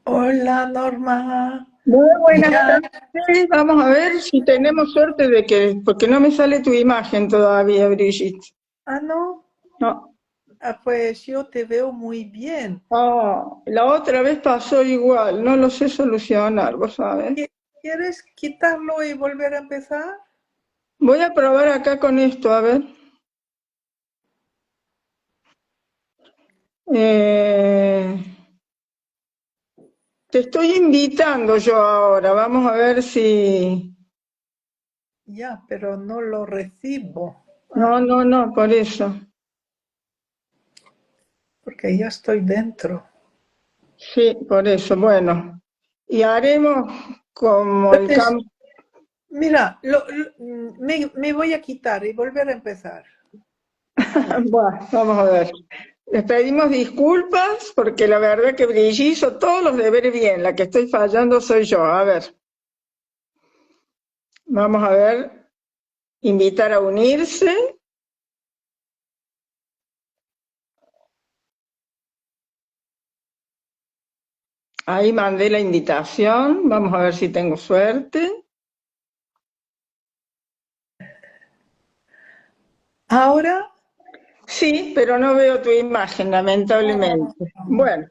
Hola Norma, Muy buenas mira, tardes. Vamos a ver si tenemos suerte de que, porque no me sale tu imagen todavía, Brigitte. no, No. pues yo te veo muy bien. La otra vez pasó igual, no lo sé solucionar, vos sabés. ¿Quieres quitarlo y volver a empezar? Voy a probar acá con esto, a ver. Eh, Te estoy invitando yo ahora, vamos a ver si... Ya, pero no lo recibo. No, no, no, por eso. Porque ya estoy dentro. Sí, por eso. Bueno, y haremos como el Entonces, campo. mira, me voy a quitar y volver a empezar. A ver, Bueno, vamos a ver. Les pedimos disculpas porque la verdad que Brigitte hizo todos los deberes bien. La que estoy fallando soy yo. A ver, vamos a ver. Invitar a unirse. Ahí mandé la invitación. Vamos a ver si tengo suerte. ahora, Sí, pero no veo tu imagen, lamentablemente. Bueno,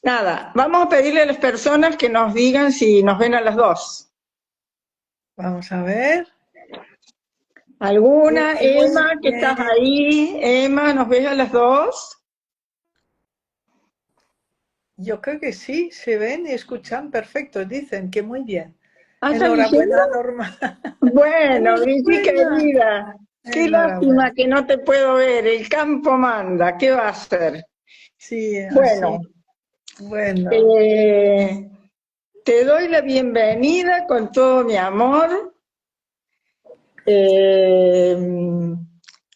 nada. Vamos a pedirle a las personas que nos digan si nos ven a las dos. vamos a ver. ¿Alguna? Muy Emma, que estás bien. ahí. Emma, ¿nos ves a las dos? Yo creo que sí, se ven y escuchan perfecto. Dicen que muy bien. ¿Ah, están diciendo? Enhorabuena, Norma. Bueno, Vicky Enhorabuena. querida, qué lástima Enhorabuena. que no te puedo ver, el campo manda, ¿qué va a hacer? Sí, Bueno, así. Bueno, eh, te doy la bienvenida con todo mi amor. Eh,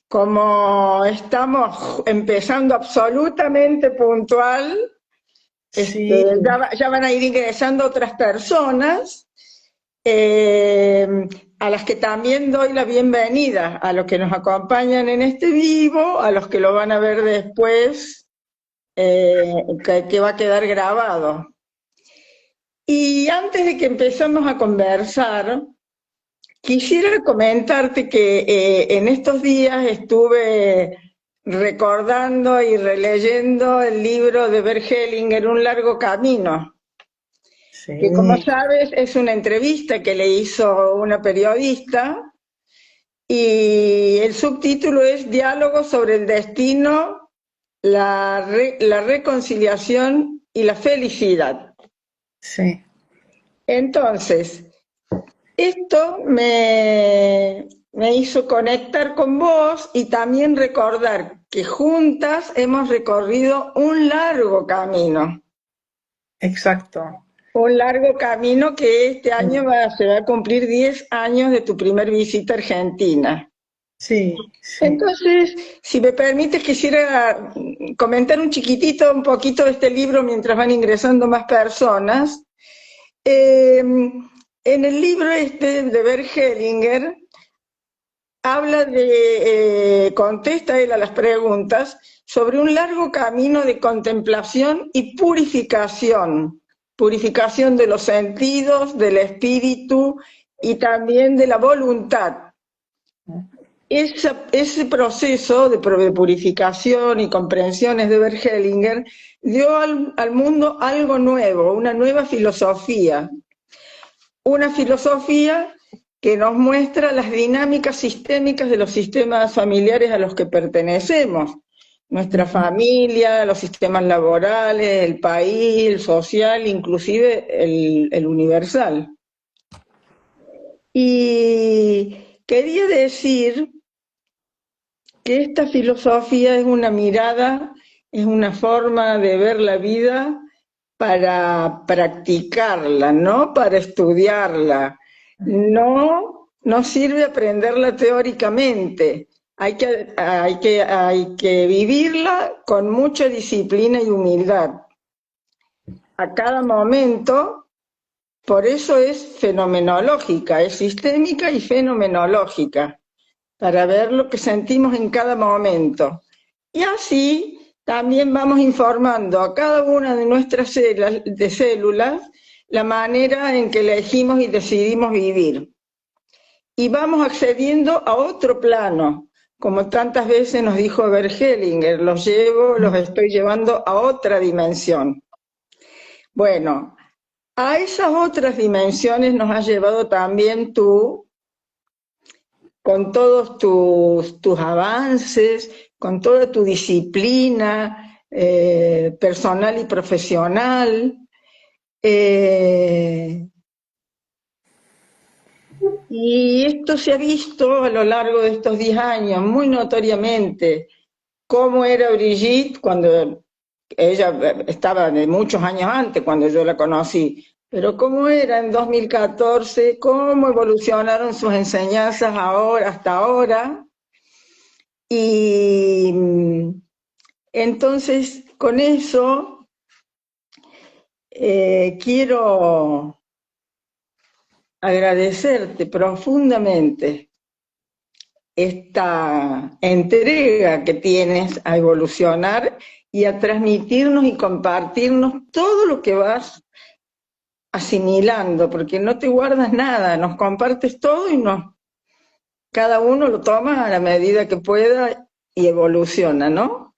Como estamos empezando absolutamente puntual, sí, ya van a ir ingresando otras personas. eh, a las que también doy la bienvenida, a los que nos acompañan en este vivo, a los que lo van a ver después, que va a quedar grabado. Y antes de que empecemos a conversar, quisiera comentarte que en estos días estuve recordando y releyendo el libro de Bert Hellinger, Un largo camino, que como sí, sabes es una entrevista que le hizo una periodista y el subtítulo es Diálogo sobre el destino, la reconciliación y la felicidad. sí. Entonces, esto me hizo conectar con vos y también recordar que juntas hemos recorrido Exacto. un largo camino que este año se va a cumplir 10 años de tu primer visita a Argentina. Sí, sí. Entonces, si me permites, quisiera comentar un poquito de este libro mientras van ingresando más personas. En el libro este de Bert Hellinger, contesta él a las preguntas sobre un largo camino de contemplación y purificación de los sentidos, del espíritu y también de la voluntad. Ese proceso de purificación y comprensiones de Bert Hellinger dio al mundo algo nuevo, una filosofía que nos muestra las dinámicas sistémicas de los sistemas familiares a los que pertenecemos, nuestra familia, los sistemas laborales, el país, el social, inclusive el universal. Y quería decir que esta filosofía es una mirada, es una forma de ver la vida para practicarla, no para estudiarla. No sirve aprenderla teóricamente, hay que vivirla con mucha disciplina y humildad. A cada momento, por eso es fenomenológica, es sistémica y fenomenológica para ver lo que sentimos en cada momento. Y así también vamos informando a cada una de nuestras células la manera en que elegimos y decidimos vivir. Y vamos accediendo a otro plano, como tantas veces nos dijo Bert Hellinger, los estoy llevando a otra dimensión. Bueno, a esas otras dimensiones nos has llevado también tú, con todos tus avances, con toda tu disciplina personal y profesional. Y esto se ha visto a lo largo de estos 10 años muy notoriamente, cómo era Brigitte cuando ella estaba de muchos años antes, cuando yo la conocí, pero cómo era en 2014, cómo evolucionaron sus enseñanzas ahora, hasta ahora. Y entonces, con eso, quiero agradecerte profundamente esta entrega que tienes a evolucionar y a transmitirnos y compartirnos todo lo que vas asimilando, porque no te guardas nada, nos compartes todo y cada uno lo toma a la medida que pueda y evoluciona, ¿no?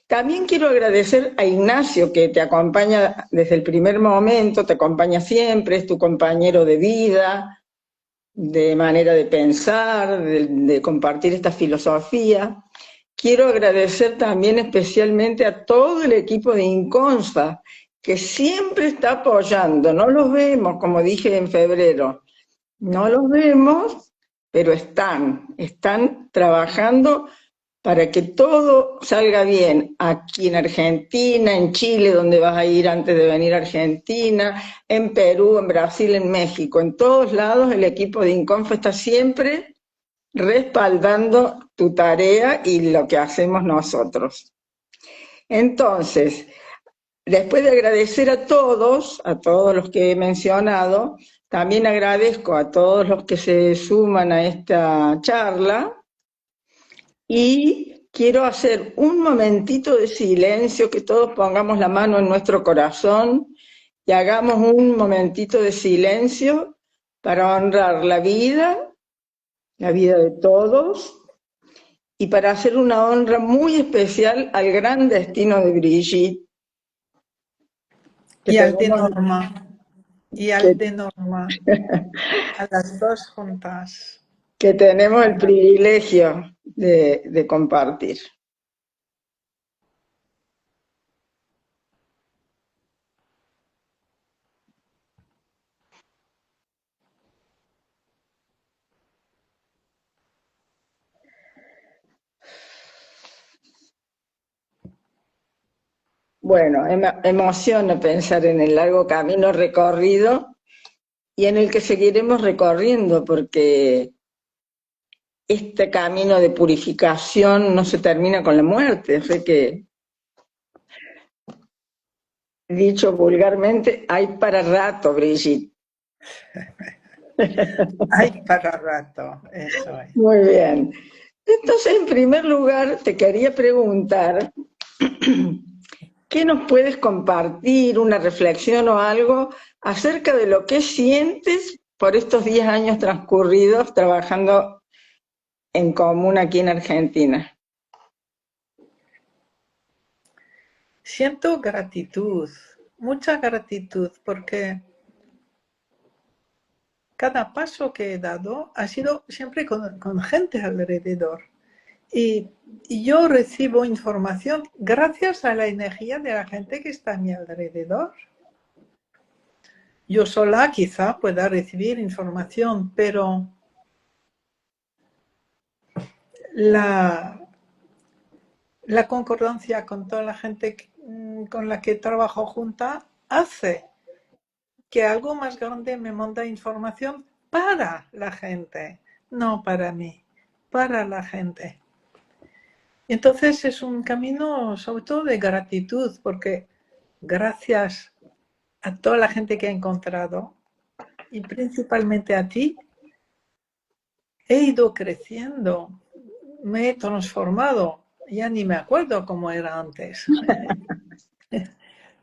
También quiero agradecer a Ignacio, que te acompaña desde el primer momento, te acompaña siempre, es tu compañero de vida, de manera de pensar, de compartir esta filosofía. Quiero agradecer también especialmente a todo el equipo de Inconsa, que siempre está apoyando. No los vemos, como dije en febrero, no los vemos, pero están trabajando para que todo salga bien aquí en Argentina, en Chile, donde vas a ir antes de venir a Argentina, en Perú, en Brasil, en México, en todos lados el equipo de Inconfa está siempre respaldando tu tarea y lo que hacemos nosotros. Entonces, después de agradecer a todos los que he mencionado, también agradezco a todos los que se suman a esta charla y quiero hacer un momentito de silencio, que todos pongamos la mano en nuestro corazón y hagamos un momentito de silencio para honrar la vida de todos, y para hacer una honra muy especial al gran destino de Brigitte. Y al de Norma. Y al de Norma. A las dos juntas. Que tenemos el privilegio de compartir. Bueno, emociona pensar en el largo camino recorrido y en el que seguiremos recorriendo, porque este camino de purificación no se termina con la muerte, así que, dicho vulgarmente, hay para rato, Brigitte. Hay para rato, eso es. Muy bien. Entonces, en primer lugar, te quería preguntar, ¿qué nos puedes compartir, una reflexión o algo acerca de lo que sientes por estos 10 años transcurridos trabajando en común aquí en Argentina? Siento gratitud, mucha gratitud, porque cada paso que he dado ha sido siempre con gente alrededor. Y yo recibo información gracias a la energía de la gente que está a mi alrededor. Yo sola quizá pueda recibir información, pero la concordancia con toda la gente con la que trabajo junta hace que algo más grande me manda información para la gente, no para mí, para la gente. Entonces es un camino sobre todo de gratitud, porque gracias a toda la gente que he encontrado y principalmente a ti, he ido creciendo, me he transformado ya ni me acuerdo cómo era antes.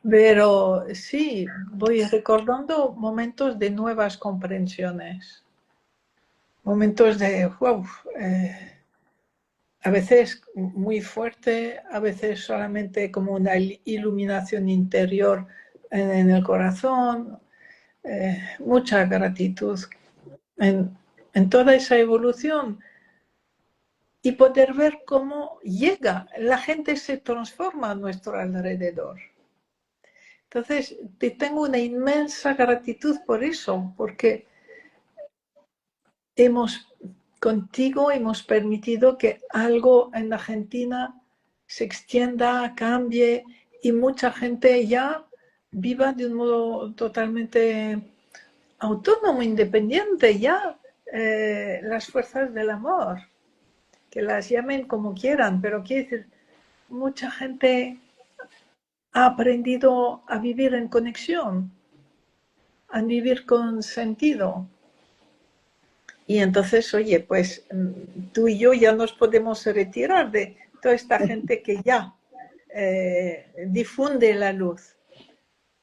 Pero sí, voy recordando momentos de nuevas comprensiones, momentos de, wow, a veces muy fuerte, a veces solamente como una iluminación interior en el corazón, mucha gratitud en toda esa evolución y poder ver cómo llega, la gente se transforma a nuestro alrededor. Entonces, te tengo una inmensa gratitud por eso, porque contigo hemos permitido que algo en Argentina se extienda, cambie y mucha gente ya viva de un modo totalmente autónomo, independiente, ya las fuerzas del amor, que las llamen como quieran, pero quiere decir, mucha gente ha aprendido a vivir en conexión, a vivir con sentido. Y entonces, oye, pues tú y yo ya nos podemos retirar de toda esta gente que ya difunde la luz.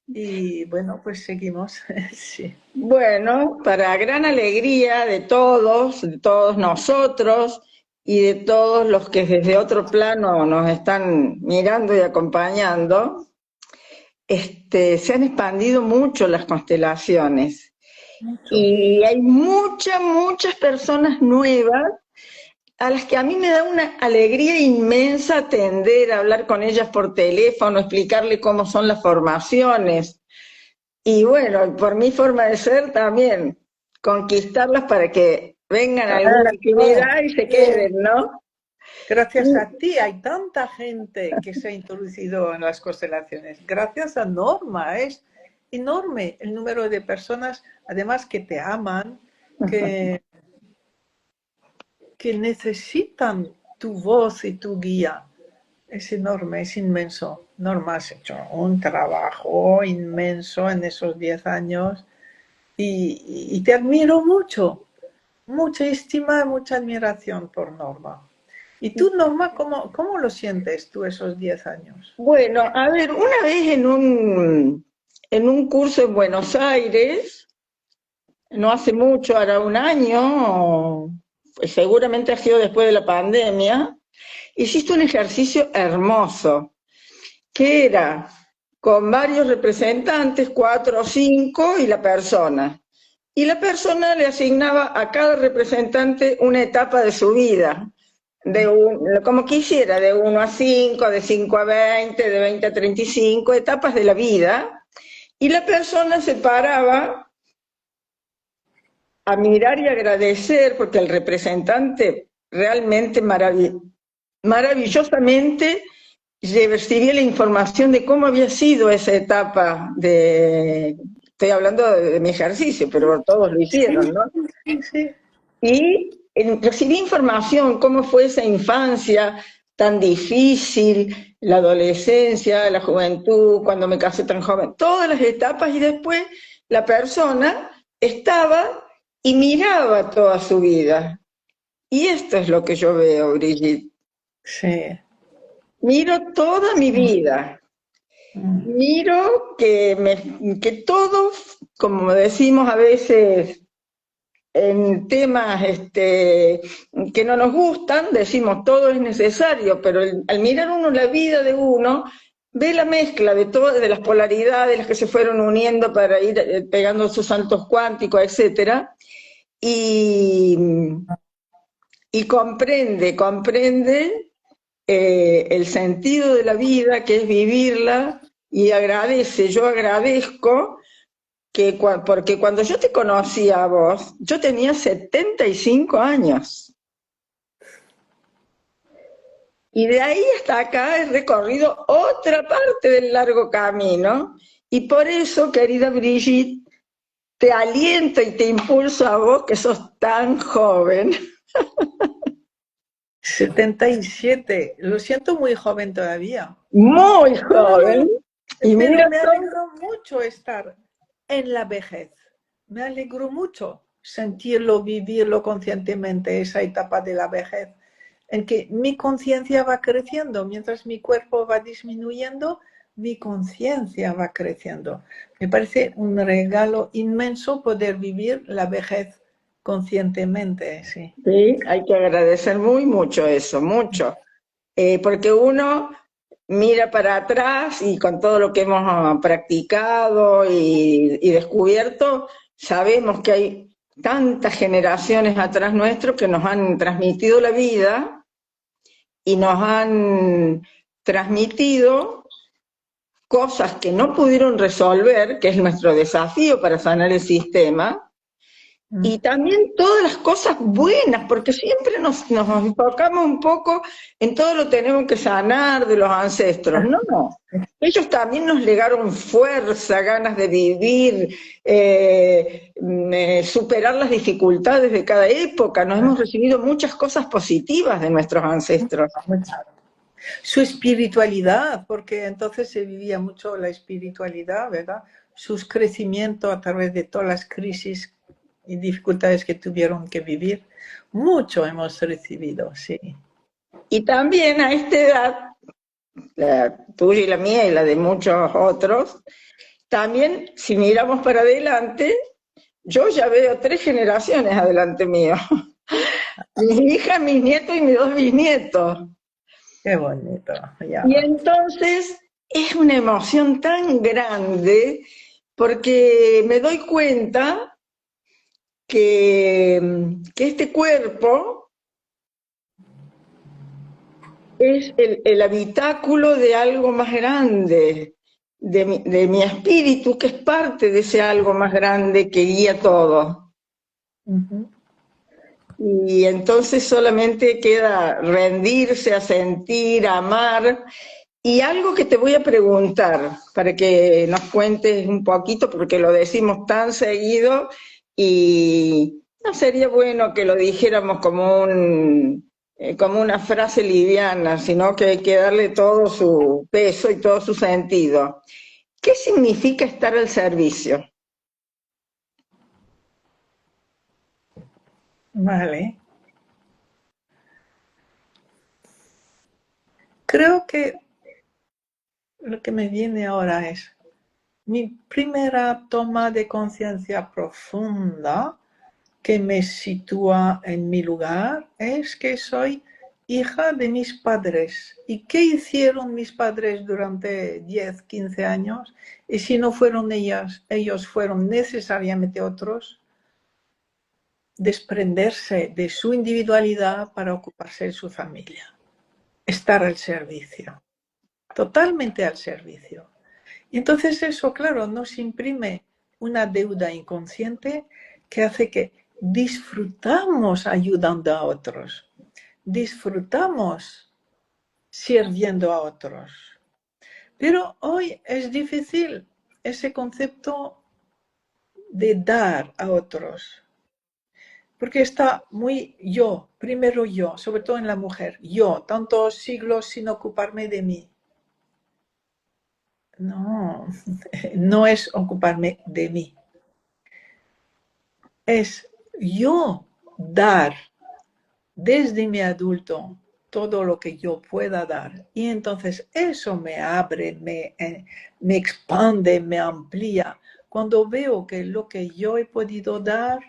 Y bueno, pues seguimos. Sí. Bueno, para gran alegría de todos nosotros y de todos los que desde otro plano nos están mirando y acompañando, se han expandido mucho las constelaciones Mucho. y hay muchas personas nuevas a las que a mí me da una alegría inmensa atender, hablar con ellas por teléfono, explicarle cómo son las formaciones. Y bueno, por mi forma de ser también, conquistarlas para que vengan a alguna Claro, actividad y se queden, ¿no? gracias a ti hay tanta gente que se ha introducido en las constelaciones. Gracias a Norma, es enorme el número de personas, además que te aman, que, que necesitan tu voz y tu guía. Es enorme, es inmenso. Norma, has hecho un trabajo inmenso en esos 10 años y te admiro mucho. Mucha estima, mucha admiración por Norma. ¿Y tú, Norma, cómo lo sientes tú esos 10 años? Bueno, a ver, una vez en un curso en Buenos Aires, no hace mucho, hará un año, pues seguramente ha sido después de la pandemia, hiciste un ejercicio hermoso, que era con varios representantes, 4 o 5, y la persona. Y la persona le asignaba a cada representante una etapa de su vida, como quisiera, de 1 a 5, de 5 a 20, de 20 a 35, etapas de la vida, y la persona se paraba a mirar y agradecer, porque el representante realmente maravillosamente recibía la información de cómo había sido esa etapa estoy hablando de mi ejercicio, pero todos lo Sí, hicieron, ¿no? sí, sí. Y recibí información, cómo fue esa infancia tan difícil, la adolescencia, la juventud, cuando me casé tan joven, todas las etapas, y después la persona estaba y miraba toda su vida. Y esto es lo que yo veo, Brigitte. Sí. Miro toda mi vida, Mm. miro que todo, como decimos a veces en temas que no nos gustan, decimos todo es necesario, pero al mirar uno la vida de uno, ve la mezcla de todas, de las polaridades, las que se fueron uniendo para ir pegando sus saltos cuánticos, etcétera, y, y comprende el sentido de la vida, que es vivirla, y agradece, yo agradezco porque cuando yo te conocí a vos, yo tenía 75 años. Y de ahí hasta acá he recorrido otra parte del largo camino. Y por eso, querida Brigitte, te aliento y te impulso a vos que sos tan joven. 77. Lo siento muy joven todavía. Muy No, no, joven. no. Y Pero mira me todo. alegró mucho estar en la vejez. Me alegró mucho sentirlo, vivirlo conscientemente, esa etapa de la vejez. en que mi conciencia va creciendo, mientras mi cuerpo va disminuyendo, mi conciencia va creciendo. Me parece un regalo inmenso poder vivir la vejez conscientemente, sí. Sí, hay que agradecer muy mucho eso, mucho. Porque uno mira para atrás y con todo lo que hemos practicado y descubierto, sabemos que hay tantas generaciones atrás nuestro que nos han transmitido la vida y nos han transmitido cosas que no pudieron resolver, que es nuestro desafío para sanar el sistema, y también todas las cosas buenas, porque siempre nos enfocamos un poco en todo lo que tenemos que sanar de los ancestros. No, no. Ellos también nos legaron fuerza, ganas de vivir, superar las dificultades de cada época. Nos hemos recibido muchas cosas positivas de nuestros ancestros. Su espiritualidad, porque entonces se vivía mucho la espiritualidad, ¿verdad? Sus crecimientos a través de todas las crisis y dificultades que tuvieron que vivir. Mucho hemos recibido, sí. Y también a esta edad, la tuya y la mía y la de muchos otros, también si miramos para adelante, yo ya veo 3 generaciones adelante mío. Mis hijas, mis nietos y mis 2 bisnietos. Qué bonito, ya. Y entonces es una emoción tan grande porque me doy cuenta que este cuerpo es el habitáculo de algo más grande, de mi espíritu, que es parte de ese algo más grande que guía todo. Y entonces solamente queda rendirse a sentir, a amar. Y algo que te voy a preguntar, para que nos cuentes un poquito, porque lo decimos tan seguido y no sería bueno que lo dijéramos como una frase liviana, sino que hay que darle todo su peso y todo su sentido. ¿Qué significa estar al servicio? Vale. Creo que lo que me viene ahora es mi primera toma de conciencia profunda que me sitúa en mi lugar es que soy hija de mis padres. ¿Y qué hicieron mis padres durante 10, 15 años? Y si no fueron ellos fueron necesariamente otros, desprenderse de su individualidad para ocuparse de su familia. Estar al servicio, totalmente al servicio. Y entonces eso, claro, nos imprime una deuda inconsciente que hace que disfrutamos ayudando a otros, disfrutamos sirviendo a otros. Pero hoy es difícil ese concepto de dar a otros, porque está muy yo, primero yo, sobre todo en la mujer, yo, tantos siglos sin ocuparme de mí. No, no es ocuparme de mí. Es yo dar desde mi adulto todo lo que yo pueda dar. Y entonces eso me abre, me expande, me amplía. Cuando veo que lo que yo he podido dar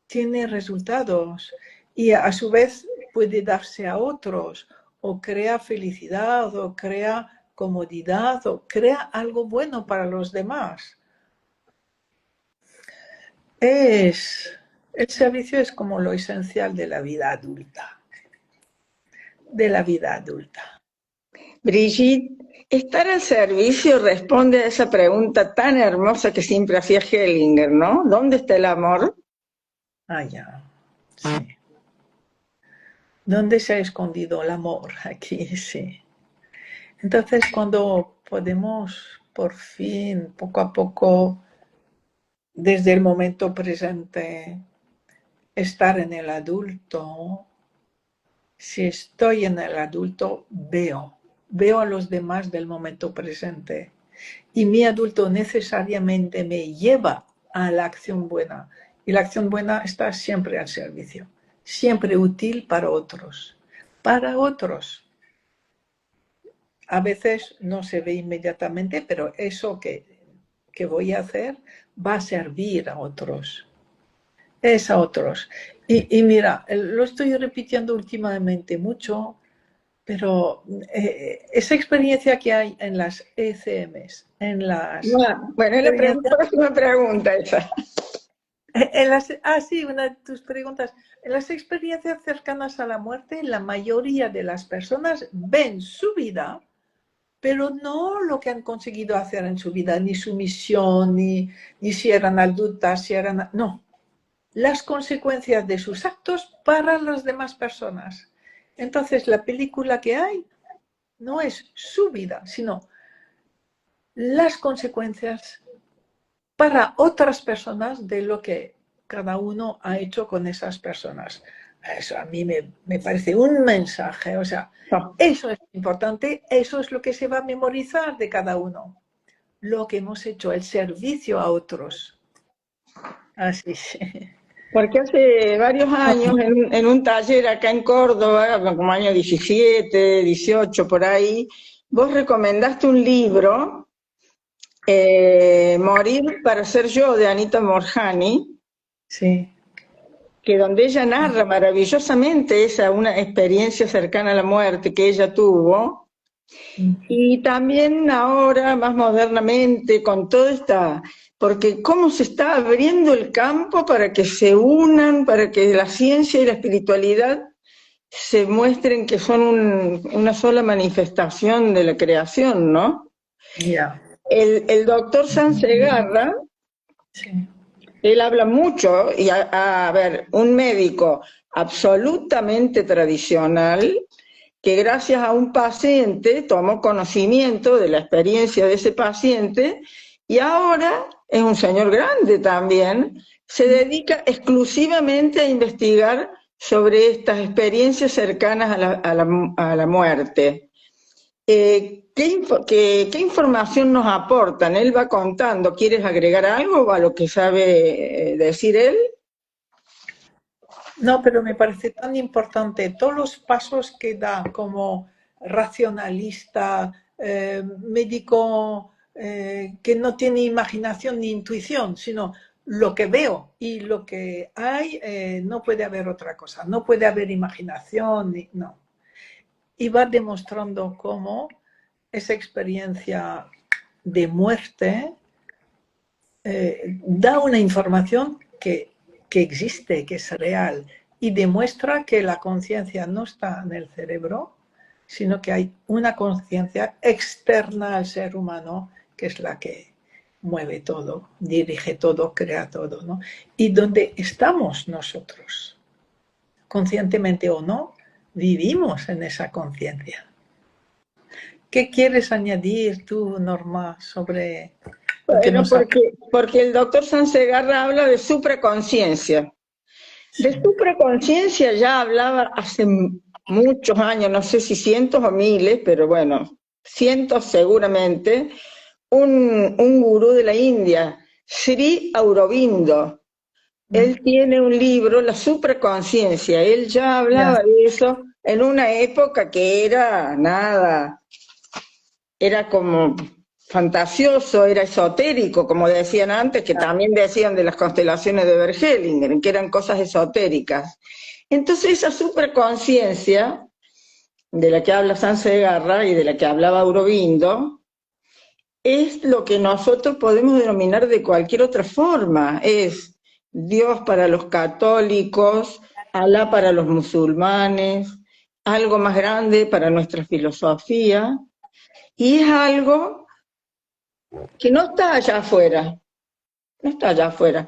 tiene resultados y a su vez puede darse a otros o crea felicidad o crea comodidad o crea algo bueno para los demás. El servicio es como lo esencial de la vida adulta. De la vida adulta. Brigitte, estar al servicio responde a esa pregunta tan hermosa que siempre hacía Hellinger, ¿no? ¿Dónde está el amor? Ah, ya. Sí. ¿Dónde se ha escondido el amor? Aquí, sí. Entonces, cuando podemos, por fin, poco a poco, desde el momento presente, estar en el adulto, si estoy en el adulto, veo a los demás del momento presente. Y mi adulto necesariamente me lleva a la acción buena. Y la acción buena está siempre al servicio, siempre útil para otros, para otros. A veces no se ve inmediatamente, pero eso que voy a hacer va a servir a otros. Es a otros. Y mira, lo estoy repitiendo últimamente mucho, pero esa experiencia que hay en las ECMs, en las Bueno, es la experiencias, próxima pregunta esa. sí, una de tus preguntas. En las experiencias cercanas a la muerte, la mayoría de las personas ven su vida, pero no lo que han conseguido hacer en su vida, ni su misión, ni si eran adultas, si eran... No, las consecuencias de sus actos para las demás personas. Entonces, la película que hay no es su vida, sino las consecuencias para otras personas de lo que cada uno ha hecho con esas personas. Eso a mí me parece un mensaje, o sea, No. eso es importante, eso es lo que se va a memorizar de cada uno, lo que hemos hecho, el servicio a otros. Así. Porque hace varios años, en un taller acá en Córdoba, como año 17, 18, por ahí, vos recomendaste un libro, Morir para ser yo, de Anita Morjani, Sí. que donde ella narra maravillosamente una experiencia cercana a la muerte que ella tuvo, y también ahora, más modernamente, con toda esta, porque cómo se está abriendo el campo para que se unan, para que la ciencia y la espiritualidad se muestren que son una sola manifestación de la creación, ¿no? Ya. El doctor Sansegarra, Sí. él habla mucho, y a ver, un médico absolutamente tradicional, que gracias a un paciente tomó conocimiento de la experiencia de ese paciente y ahora es un señor grande también, se dedica exclusivamente a investigar sobre estas experiencias cercanas a la muerte. ¿Qué información nos aportan? Él va contando. ¿Quieres agregar algo a lo que sabe decir él? No, pero me parece tan importante todos los pasos que da como racionalista, médico que no tiene imaginación ni intuición, sino lo que veo y lo que hay, no puede haber otra cosa, no puede haber imaginación, no. Y va demostrando cómo esa experiencia de muerte da una información que existe, que es real, y demuestra que la conciencia no está en el cerebro, sino que hay una conciencia externa al ser humano, que es la que mueve todo, dirige todo, crea todo, ¿no? Y donde estamos nosotros, conscientemente o no, vivimos en esa conciencia. ¿Qué quieres añadir tú, Norma, sobre lo que Bueno, nos ha... porque el doctor Sansegarra habla de supraconciencia. De Sí, supraconciencia ya hablaba hace muchos años, no sé si cientos o miles, pero bueno, cientos seguramente, un gurú de la India, Sri Aurobindo. Él tiene un libro, La supraconciencia. Él ya ya, hablaba de eso en una época que era nada, era como fantasioso, era esotérico, como decían antes, que también decían de las constelaciones de Bergelinger, que eran cosas esotéricas. Entonces esa superconciencia de la que habla Sansegarra y de la que hablaba Aurobindo, es lo que nosotros podemos denominar de cualquier otra forma, es Dios para los católicos, Alá para los musulmanes, algo más grande para nuestra filosofía, y es algo que no está allá afuera, no está allá afuera.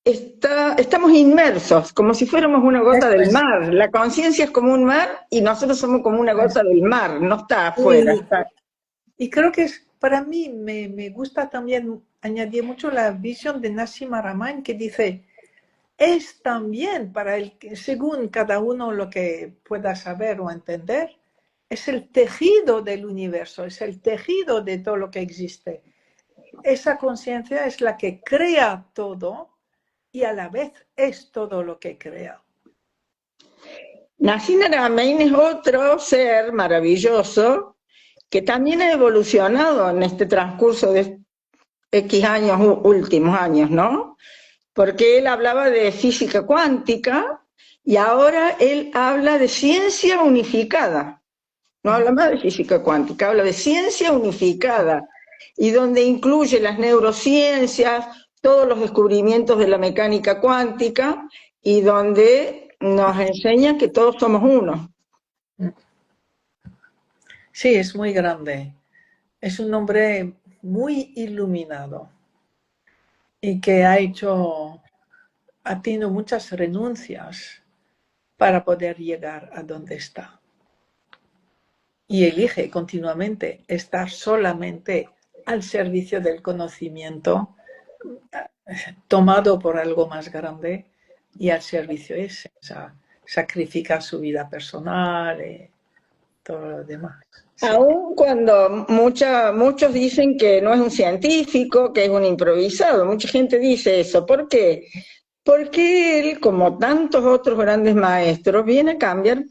Estamos inmersos, como si fuéramos una gota eso del es, mar. La conciencia es como un mar y nosotros somos como una eso gota es. del mar, no está afuera. Y, y creo que es, para mí me gusta también añadir mucho la visión de Nassim Haramein que dice, es también para el que, según cada uno lo que pueda saber o entender, es el tejido del universo, es el tejido de todo lo que existe. Esa conciencia es la que crea todo y a la vez es todo lo que crea. Nassim Haramein es otro ser maravilloso que también ha evolucionado en este transcurso de X años, últimos años, ¿no? Porque él hablaba de física cuántica y ahora él habla de ciencia unificada. No habla más de física cuántica, habla de ciencia unificada y donde incluye las neurociencias, todos los descubrimientos de la mecánica cuántica y donde nos enseña que todos somos uno. Sí, es muy grande. Es un hombre muy iluminado y que ha tenido muchas renuncias para poder llegar a donde está. Y elige continuamente estar solamente al servicio del conocimiento, tomado por algo más grande y al servicio ese. O sea, sacrifica su vida personal y todo lo demás. Sí. Aun cuando muchos dicen que no es un científico, que es un improvisado, mucha gente dice eso. ¿Por qué? Porque él, como tantos otros grandes maestros, viene a cambiar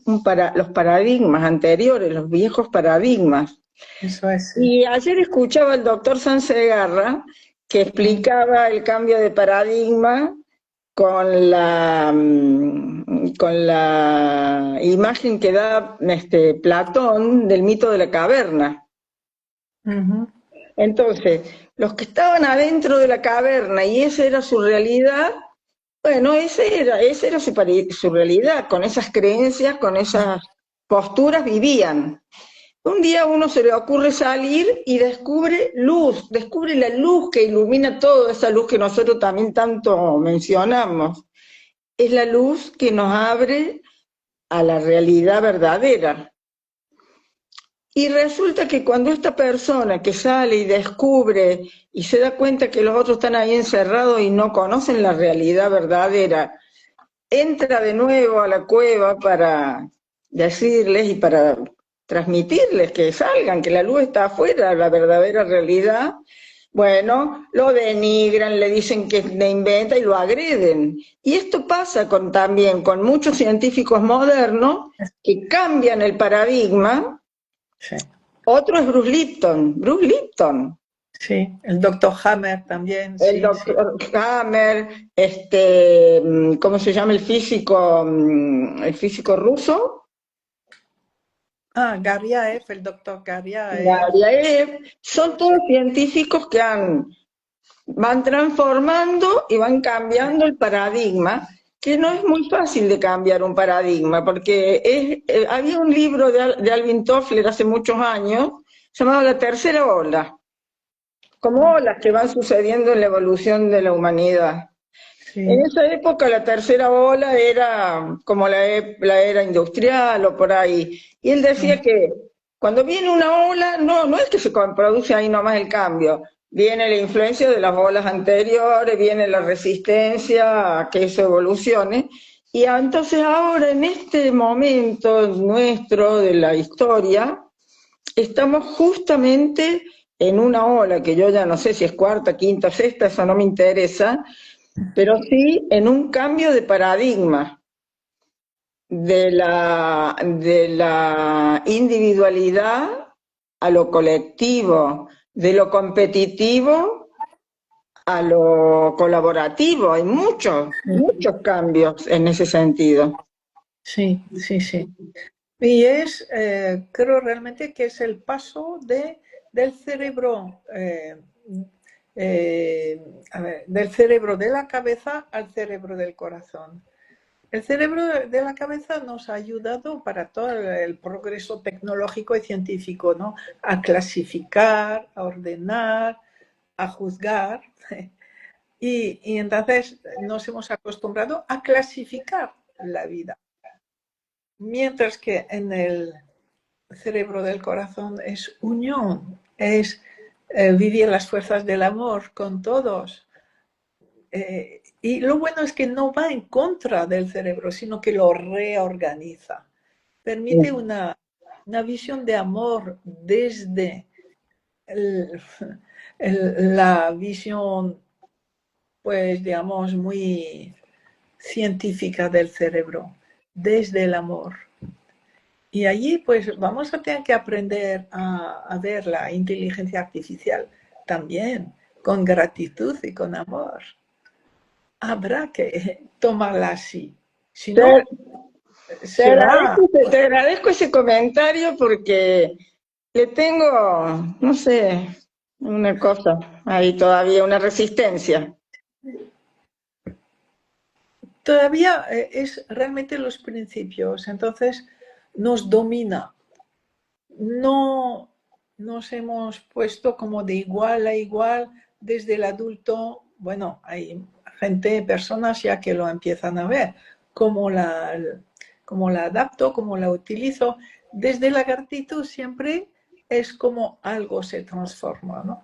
los paradigmas anteriores, los viejos paradigmas. Eso es, sí. Y ayer escuchaba al doctor Sansegarra que explicaba el cambio de paradigma con la imagen que da Platón del mito de la caverna. Uh-huh. Entonces, los que estaban adentro de la caverna y esa era su realidad, bueno, esa era su realidad, con esas creencias, con esas posturas vivían. Un día a uno se le ocurre salir y descubre luz, descubre la luz que ilumina todo, esa luz que nosotros también tanto mencionamos. Es la luz que nos abre a la realidad verdadera. Y resulta que cuando esta persona que sale y descubre y se da cuenta que los otros están ahí encerrados y no conocen la realidad verdadera, entra de nuevo a la cueva para decirles y para transmitirles que salgan, que la luz está afuera, la verdadera realidad, bueno, lo denigran, le dicen que le inventa y lo agreden. Y esto pasa también con muchos científicos modernos que cambian el paradigma. Sí. Otro es Bruce Lipton. Bruce Lipton. Sí, el doctor Hammer también, El sí, sí. doctor Hammer, ¿cómo se llama el físico ruso? Ah, Garriaev, el doctor Garriaev. Gurdjieff. Son todos científicos que van transformando y van cambiando el paradigma, que no es muy fácil de cambiar un paradigma, porque había un libro de Alvin Toffler hace muchos años, llamado La Tercera Ola, como olas que van sucediendo en la evolución de la humanidad. En Sí. esa época la tercera ola era como la era industrial o por ahí. Y él decía que cuando viene una ola, no es que se produce ahí nomás el cambio. Viene la influencia de las olas anteriores, viene la resistencia a que eso evolucione. Y entonces ahora, en este momento nuestro de la historia, estamos justamente en una ola que yo ya no sé si es cuarta, quinta, sexta, eso no me interesa, pero sí en un cambio de paradigma de la individualidad a lo colectivo, de lo competitivo a lo colaborativo. Hay muchos cambios en ese sentido. Sí, sí, sí. Y creo realmente que es el paso del cerebro, del cerebro de la cabeza al cerebro del corazón. El cerebro de la cabeza nos ha ayudado para todo el progreso tecnológico y científico, ¿no? A clasificar, a ordenar, a juzgar. Y entonces nos hemos acostumbrado a clasificar la vida. Mientras que en el cerebro del corazón es unión, es vivir las fuerzas del amor con todos. Y lo bueno es que no va en contra del cerebro, sino que lo reorganiza. Permite una visión de amor desde el, la visión, pues digamos, muy científica del cerebro. desde el amor. Y allí pues vamos a tener que aprender a ver la inteligencia artificial también con gratitud y con amor. Habrá que tomarla así. Si Te, no, se va. te agradezco ese comentario porque le tengo, no sé, una cosa ahí todavía, una resistencia. Todavía es realmente los principios, entonces nos domina. No nos hemos puesto como de igual a igual desde el adulto. Bueno, hay gente, personas ya que lo empiezan a ver, cómo la adapto, cómo la utilizo. Desde la gratitud siempre es como algo se transforma, ¿no?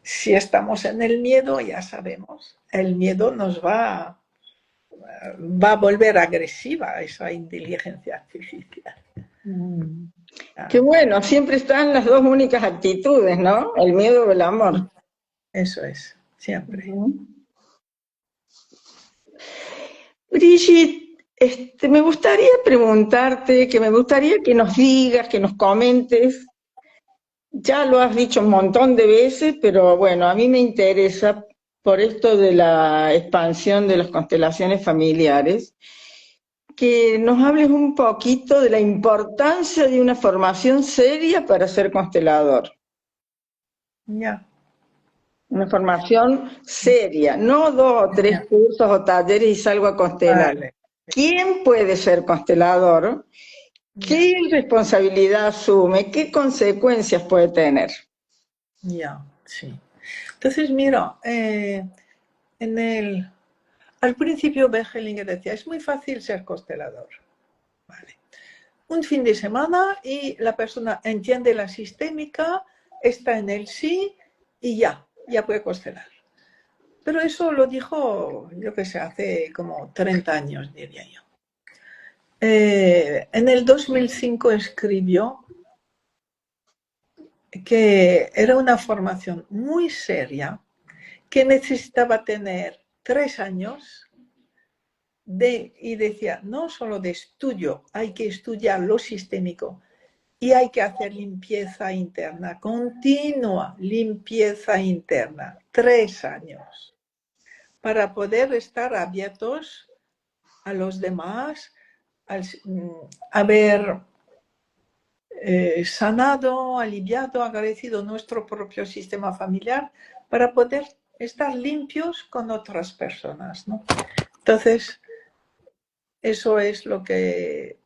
Si estamos en el miedo, ya sabemos, el miedo nos va a volver agresiva esa inteligencia artificial. Mm. Qué bueno, siempre están las dos únicas actitudes, ¿no? El miedo o el amor. Eso es, siempre. Ujú. Brigitte, me gustaría preguntarte, que me gustaría que nos digas, que nos comentes, ya lo has dicho un montón de veces, pero bueno, a mí me interesa por esto de la expansión de las constelaciones familiares, que nos hables un poquito de la importancia de una formación seria para ser constelador. Ya, Una formación seria, no dos o tres ya. cursos o talleres y salgo a constelar. Vale, ¿Quién puede ser constelador? ya, ¿Qué responsabilidad asume? ¿Qué consecuencias puede tener? ya, sí. Entonces, mira, en el, al principio Bergelinger decía, es muy fácil ser constelador. Vale. Un fin de semana y la persona entiende la sistémica, está en el sí y ya puede constelar. Pero eso lo dijo, yo que sé, hace como 30 años, diría yo. En el 2005 escribió que era una formación muy seria, que necesitaba tener 3 años y decía, no solo de estudio, hay que estudiar lo sistémico y hay que hacer limpieza interna, continua limpieza interna, 3 años, para poder estar abiertos a los demás, haber sanado, aliviado, agradecido nuestro propio sistema familiar para poder estar limpios con otras personas, ¿no? Entonces, eso es lo que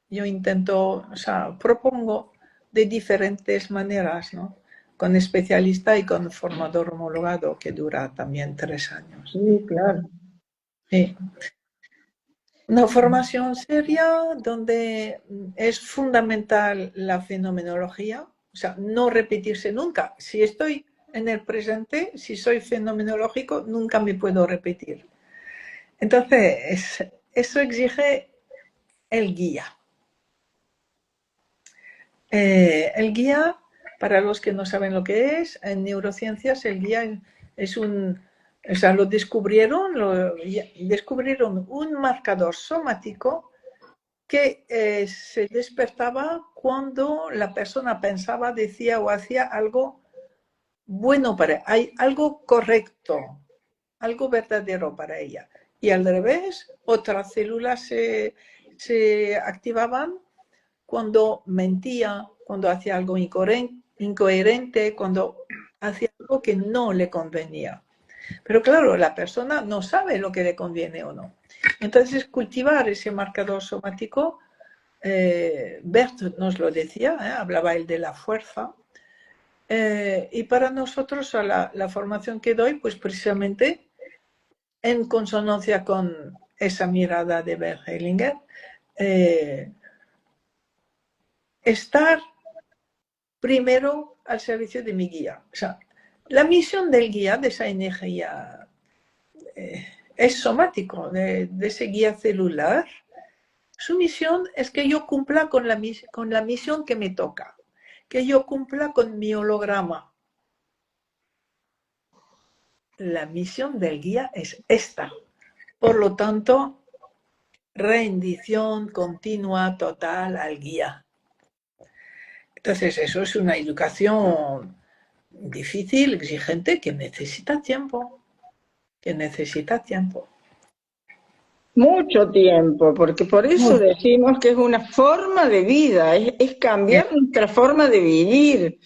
yo intento, o sea, propongo de diferentes maneras, ¿no? Con especialista y con formador homologado, que dura también 3 años. Sí, claro. Sí. Una formación seria donde es fundamental la fenomenología, o sea, no repetirse nunca. Si estoy en el presente, si soy fenomenológico, nunca me puedo repetir. Entonces, eso exige el guía. El guía, para los que no saben lo que es, en neurociencias el guía es o sea, descubrieron un marcador somático que se despertaba cuando la persona pensaba, decía o hacía algo bueno hay algo correcto, algo verdadero para ella. Y al revés, otras células se activaban cuando mentía, cuando hacía algo incoherente, cuando hacía algo que no le convenía. Pero claro, la persona no sabe lo que le conviene o no. Entonces, cultivar ese marcador somático, Bert nos lo decía, hablaba él de la fuerza, y para nosotros la formación que doy, pues precisamente en consonancia con esa mirada de Bert Hellinger, estar primero al servicio de mi guía. O sea, la misión del guía, de esa energía, es somático, de ese guía celular. Su misión es que yo cumpla con la misión que me toca, que yo cumpla con mi holograma. La misión del guía es esta. Por lo tanto, rendición continua total al guía. Entonces eso es una educación difícil, exigente, que necesita tiempo, que necesita tiempo. Mucho tiempo, porque por eso decimos que es una forma de vida, es cambiar nuestra forma de vivir,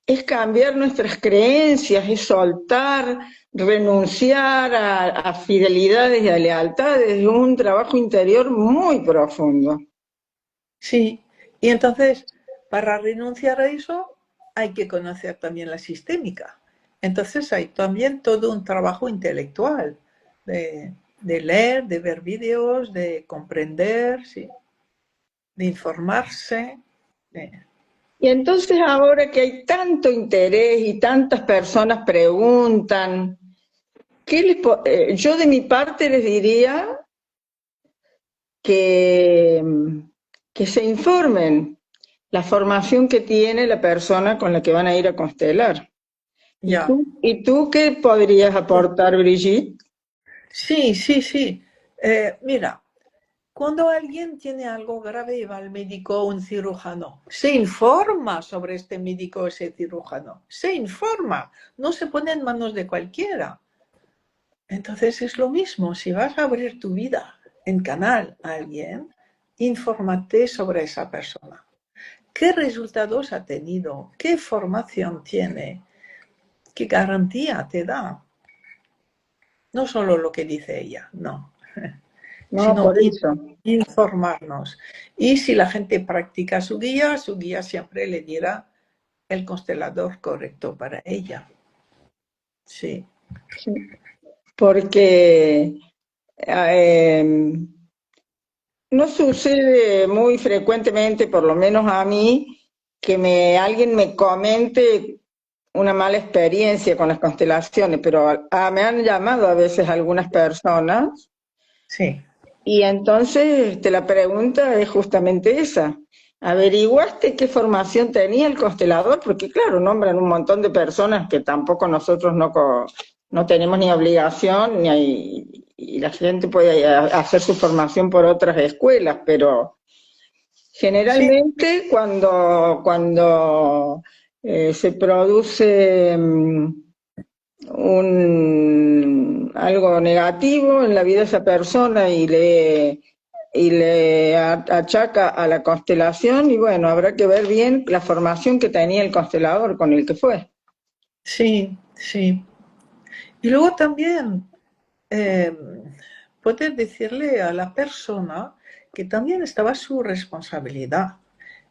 es cambiar nuestras creencias, es soltar, renunciar a fidelidades y a lealtades, es un trabajo interior muy profundo. Sí, y entonces para renunciar a eso hay que conocer también la sistémica. Entonces hay también todo un trabajo intelectual de leer, de ver vídeos, de comprender, sí, de informarse. Y entonces ahora que hay tanto interés y tantas personas preguntan, yo de mi parte les diría que, que se informen la formación que tiene la persona con la que van a ir a constelar. Ya. Y tú qué podrías aportar, Brigitte? Sí, sí, sí. Mira, cuando alguien tiene algo grave y va al médico o un cirujano, se informa sobre este médico o ese cirujano, se informa, no se pone en manos de cualquiera. Entonces es lo mismo, si vas a abrir tu vida en canal a alguien, infórmate sobre esa persona. ¿Qué resultados ha tenido? ¿Qué formación tiene? ¿Qué garantía te da? No solo lo que dice ella, no, No, sino por eso. informarnos. Y si la gente practica su guía siempre le dirá el constelador correcto para ella. Sí. Sí. Porque eh, no sucede muy frecuentemente, por lo menos a mí, que alguien me comente una mala experiencia con las constelaciones, pero me han llamado a veces algunas personas Sí. y entonces la pregunta es justamente esa. ¿Averiguaste qué formación tenía el constelador? Porque claro, nombran un montón de personas que tampoco nosotros no tenemos ni obligación, y la gente puede hacer su formación por otras escuelas, pero Sí. generalmente cuando se produce algo negativo en la vida de esa persona y le achaca a la constelación, y bueno, habrá que ver bien la formación que tenía el constelador con el que fue. Sí, sí. Y luego también eh, poder decirle a la persona que también estaba su responsabilidad.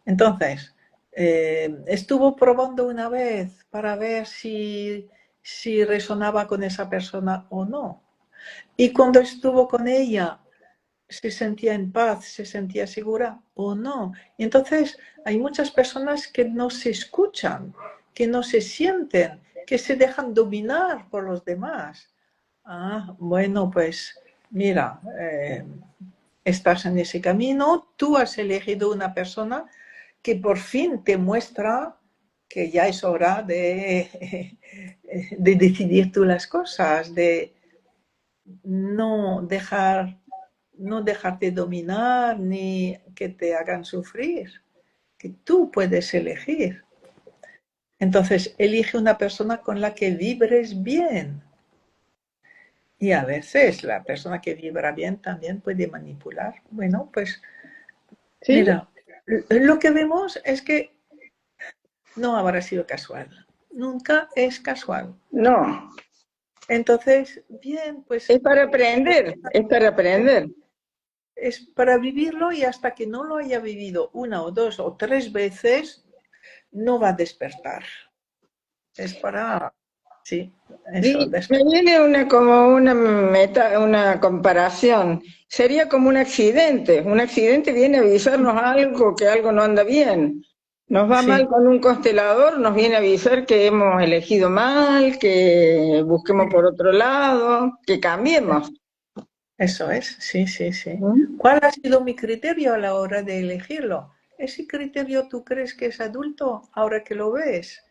Entonces, estuvo probando una vez para ver si resonaba con esa persona o no. Y cuando estuvo con ella, se sentía en paz, se sentía segura o no. Y entonces hay muchas personas que no se escuchan, que no se sienten, que se dejan dominar por los demás. Ah, bueno, pues mira, estás en ese camino, tú has elegido una persona que por fin te muestra que ya es hora de decidir tú las cosas, de no dejar, no dejarte dominar ni que te hagan sufrir, que tú puedes elegir. Entonces, elige una persona con la que vibres bien. Y a veces la persona que vibra bien también puede manipular. Bueno, pues ¿Sí? mira, lo que vemos es que no habrá sido casual. Nunca es casual. No, Entonces, bien, es para aprender, es para aprender. es para vivirlo y hasta que no lo haya vivido una o dos o tres veces, no va a despertar. Es para, sí, eso, Y me viene como una comparación. Sería como un accidente. Un accidente viene a avisarnos algo, que algo no anda bien. Nos va mal sí, con un constelador, nos viene a avisar que hemos elegido mal, que busquemos por otro lado, que cambiemos. eso es, sí, sí, sí. ¿Mm? ¿Cuál ha sido mi criterio a la hora de elegirlo? ¿Ese criterio tú crees que es adulto ahora que lo ves?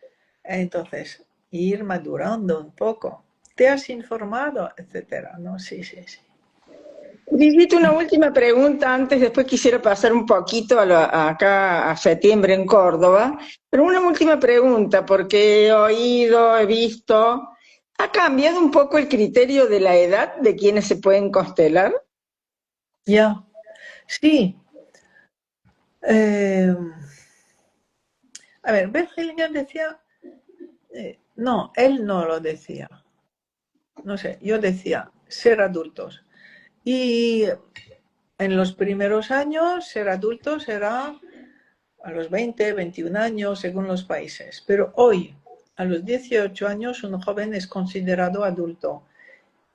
Entonces, ir madurando un poco. ¿Te has informado? Etcétera, ¿no? Sí, sí, sí. Brigitte, una última pregunta antes, después quisiera pasar un poquito acá a septiembre en Córdoba, pero una última pregunta, porque he oído, he visto, ¿ha cambiado un poco el criterio de la edad de quienes se pueden constelar? Ya, sí. eh, a ver, Bergelinger decía, no, él no lo decía. No sé, yo decía ser adultos. Y en los primeros años, ser adultos era a los 20, 21 años, según los países. Pero hoy, a los 18 años, un joven es considerado adulto.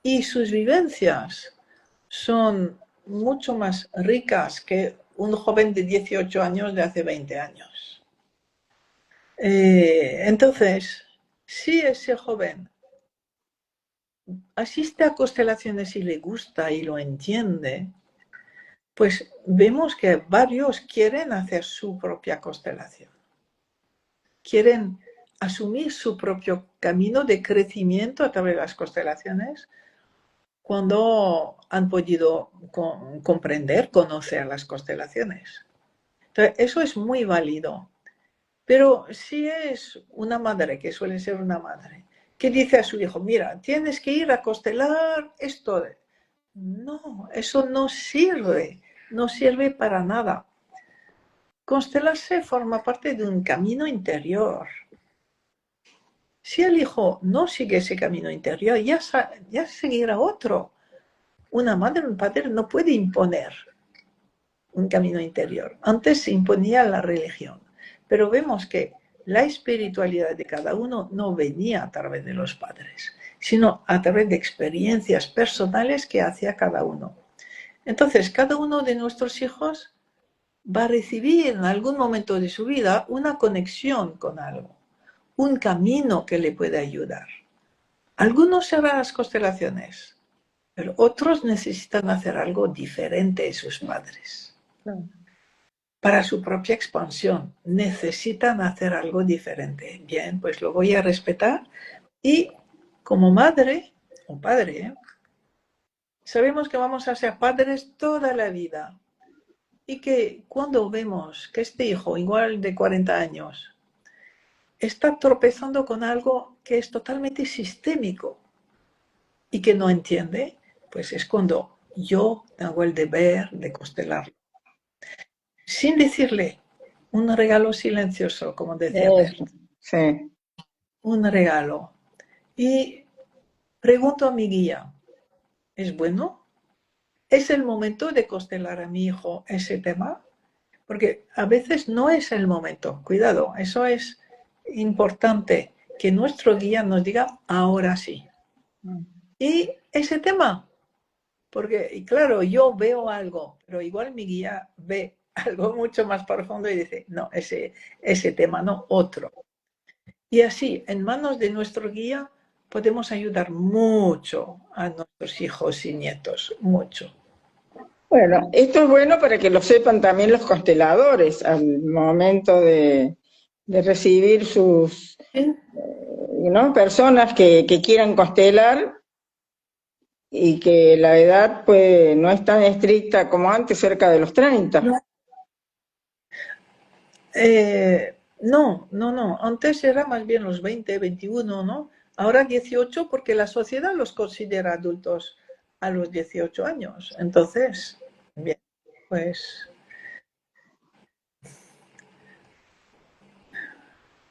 Y sus vivencias son mucho más ricas que un joven de 18 años de hace 20 años. Entonces, si ese joven asiste a constelaciones y le gusta y lo entiende, pues vemos que varios quieren hacer su propia constelación. Quieren asumir su propio camino de crecimiento a través de las constelaciones cuando han podido comprender, conocer las constelaciones. Entonces, eso es muy válido. Pero si es una madre, que suele ser una madre, que dice a su hijo, mira, tienes que ir a constelar esto. No, eso no sirve, no sirve para nada. Constelarse forma parte de un camino interior. Si el hijo no sigue ese camino interior, ya seguirá otro. Una madre, un padre no puede imponer un camino interior. Antes se imponía la religión, pero vemos que la espiritualidad de cada uno no venía a través de los padres, sino a través de experiencias personales que hacía cada uno. Entonces, cada uno de nuestros hijos va a recibir en algún momento de su vida una conexión con algo, un camino que le puede ayudar. Algunos serán las constelaciones, pero otros necesitan hacer algo diferente de sus padres. Para su propia expansión necesitan hacer algo diferente. Bien, pues lo voy a respetar y como madre o padre, sabemos que vamos a ser padres toda la vida y que cuando vemos que este hijo, igual de 40 años, está tropezando con algo que es totalmente sistémico y que no entiende, pues es cuando yo tengo el deber de constelarlo. Sin decirle un regalo silencioso, como decía Eso, Bert, sí. un regalo. Y pregunto a mi guía, ¿es bueno? ¿Es el momento de constelar a mi hijo ese tema? Porque a veces no es el momento. Cuidado, eso es importante, que nuestro guía nos diga ahora sí. Y ese tema, porque y claro, yo veo algo, pero igual mi guía ve algo mucho más profundo y dice, no, ese tema no, otro. Y así, en manos de nuestro guía, podemos ayudar mucho a nuestros hijos y nietos, mucho. Bueno, esto es bueno para que lo sepan también los consteladores al momento de recibir sus, ¿Sí? ¿no? Personas que quieran constelar y que la edad pues no es tan estricta como antes, cerca de los 30. No, no. Antes era más bien los 20, 21, ¿no? Ahora 18 porque la sociedad los considera adultos a los 18 años. Entonces, bien, pues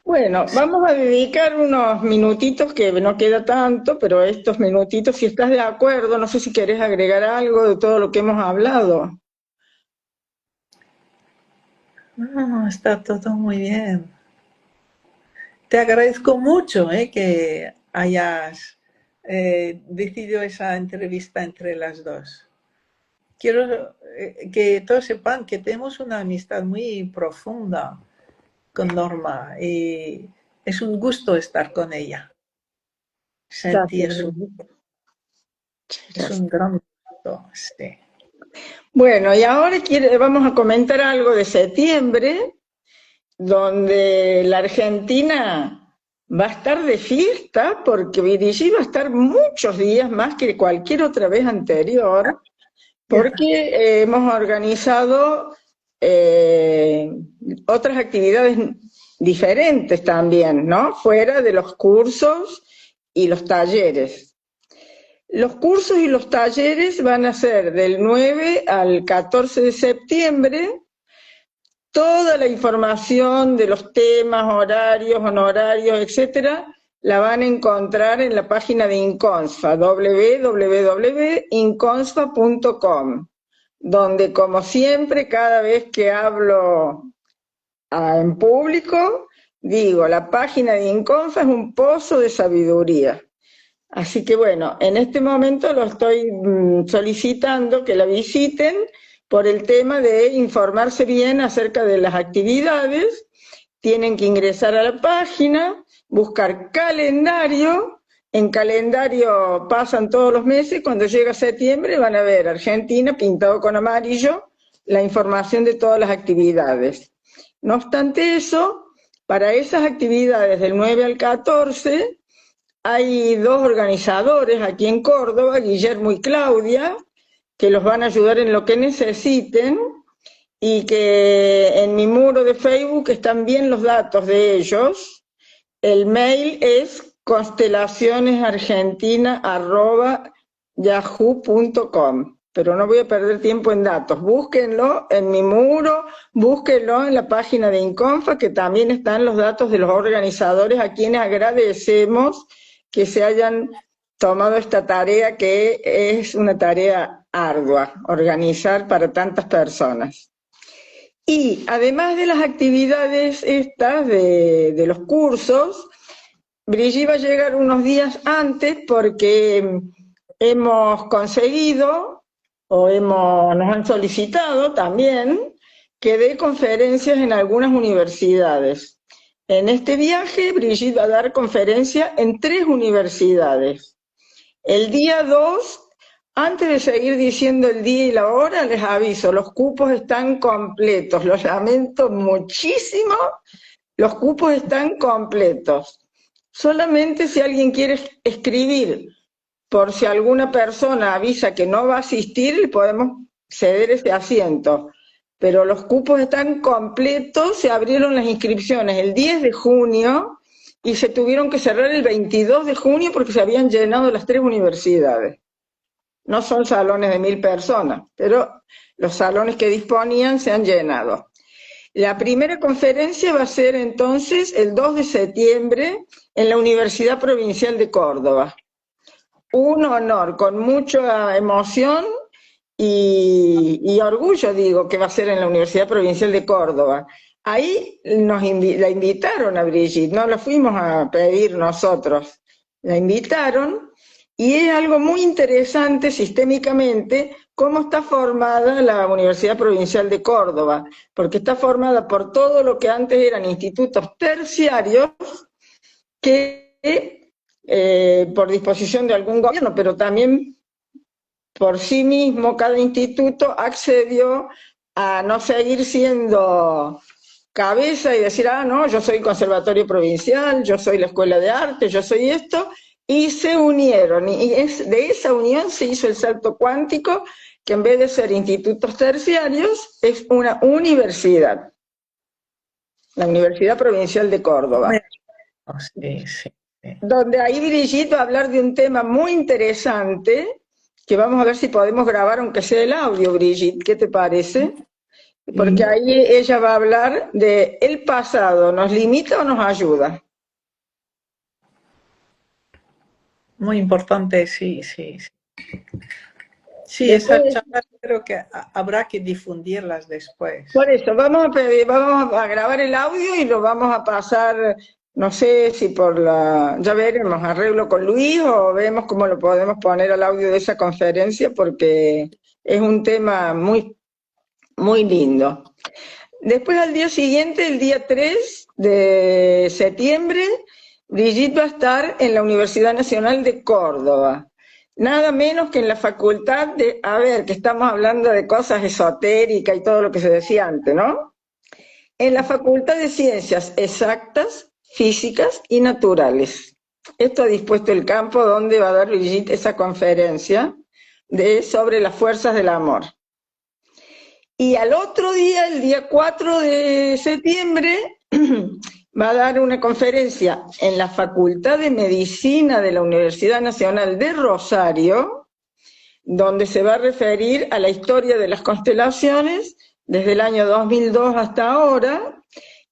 Bueno, vamos a dedicar unos minutitos, que no queda tanto, pero estos minutitos, si estás de acuerdo, no sé si querés agregar algo de todo lo que hemos hablado. no, está todo muy bien. Te agradezco mucho que hayas decidido esa entrevista entre las dos. Quiero que todos sepan que tenemos una amistad muy profunda con Norma y es un gusto estar con ella. Gracias, Sentir su... Brigitte. Es Gracias. un gran gusto, sí. Bueno, y ahora vamos a comentar algo de septiembre, donde la Argentina va a estar de fiesta, porque Virigí va a estar muchos días más que cualquier otra vez anterior, porque hemos organizado otras actividades diferentes también, ¿no? Fuera de los cursos y los talleres. Los cursos y los talleres van a ser del 9 al 14 de septiembre. Toda la información de los temas, horarios, honorarios, etcétera, la van a encontrar en la página de Inconsfa, www.inconsfa.com, donde, como siempre, cada vez que hablo en público, digo, la página de Inconfa es un pozo de sabiduría. Así que bueno, en este momento lo estoy solicitando que la visiten por el tema de informarse bien acerca de las actividades. Tienen que ingresar a la página, buscar calendario. En calendario pasan todos los meses, cuando llega septiembre van a ver Argentina pintado con amarillo, la información de todas las actividades. No obstante eso, para esas actividades del 9 al 14, hay dos organizadores aquí en Córdoba, Guillermo y Claudia, que los van a ayudar en lo que necesiten, y que en mi muro de Facebook están bien los datos de ellos. El mail es constelacionesargentina@yahoo.com. Pero no voy a perder tiempo en datos. Búsquenlo en mi muro, búsquenlo en la página de Inconfa, que también están los datos de los organizadores, a quienes agradecemos que se hayan tomado esta tarea, que es una tarea ardua, organizar para tantas personas. Y además de las actividades estas de los cursos, Brigitte va a llegar unos días antes porque hemos conseguido, nos han solicitado también, que dé conferencias en algunas universidades. En este viaje, Brigitte va a dar conferencia en 3 universidades. El día 2, antes de seguir diciendo el día y la hora, les aviso, los cupos están completos, los lamento muchísimo, los cupos están completos. Solamente si alguien quiere escribir, por si alguna persona avisa que no va a asistir, le podemos ceder ese asiento. Pero los cupos están completos, se abrieron las inscripciones el 10 de junio y se tuvieron que cerrar el 22 de junio porque se habían llenado las 3 universidades. No son salones de 1000 personas, pero los salones que disponían se han llenado. La primera conferencia va a ser entonces el 2 de septiembre en la Universidad Provincial de Córdoba. Un honor, con mucha emoción y orgullo, digo, que va a ser en la Universidad Provincial de Córdoba. Ahí la invitaron a Brigitte, no la fuimos a pedir nosotros, la invitaron, y es algo muy interesante sistémicamente cómo está formada la Universidad Provincial de Córdoba, porque está formada por todo lo que antes eran institutos terciarios que por disposición de algún gobierno, pero también por sí mismo, cada instituto accedió a no seguir siendo cabeza y decir, no, yo soy el Conservatorio Provincial, yo soy la Escuela de Arte, yo soy esto, y se unieron, y de esa unión se hizo el salto cuántico, que en vez de ser institutos terciarios, es una universidad, la Universidad Provincial de Córdoba. Sí, sí. Donde ahí Brigitte va a hablar de un tema muy interesante, que vamos a ver si podemos grabar, aunque sea el audio, Brigitte, ¿qué te parece? Porque ahí ella va a hablar de el pasado, ¿nos limita o nos ayuda? Muy importante, sí, sí, sí. Sí, Después, esas charlas creo que habrá que difundirlas después. por eso, vamos a grabar el audio y lo vamos a pasar, no sé si ya veremos, arreglo con Luis o vemos cómo lo podemos poner al audio de esa conferencia, porque es un tema muy, muy lindo. Después, al día siguiente, el día 3 de septiembre, Brigitte va a estar en la Universidad Nacional de Córdoba. Nada menos que en la facultad de, que estamos hablando de cosas esotéricas y todo lo que se decía antes, ¿no? En la Facultad de Ciencias Exactas, Físicas y Naturales. Esto ha dispuesto el campo donde va a dar Brigitte esa conferencia, sobre las fuerzas del amor. Y al otro día, el día 4 de septiembre, va a dar una conferencia en la Facultad de Medicina de la Universidad Nacional de Rosario, donde se va a referir a la historia de las constelaciones desde el año 2002 hasta ahora.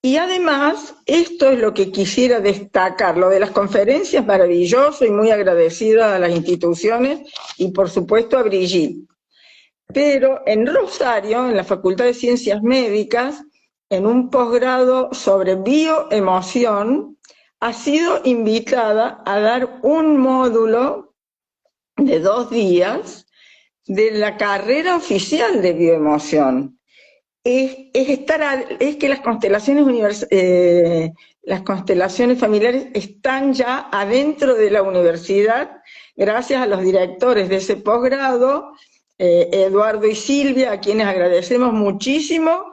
Y además, esto es lo que quisiera destacar, lo de las conferencias, maravilloso y muy agradecida a las instituciones y por supuesto a Brigitte. Pero en Rosario, en la Facultad de Ciencias Médicas, en un posgrado sobre bioemoción, ha sido invitada a dar un módulo de 2 días de la carrera oficial de bioemoción. Es que las constelaciones familiares están ya adentro de la universidad, gracias a los directores de ese posgrado, Eduardo y Silvia, a quienes agradecemos muchísimo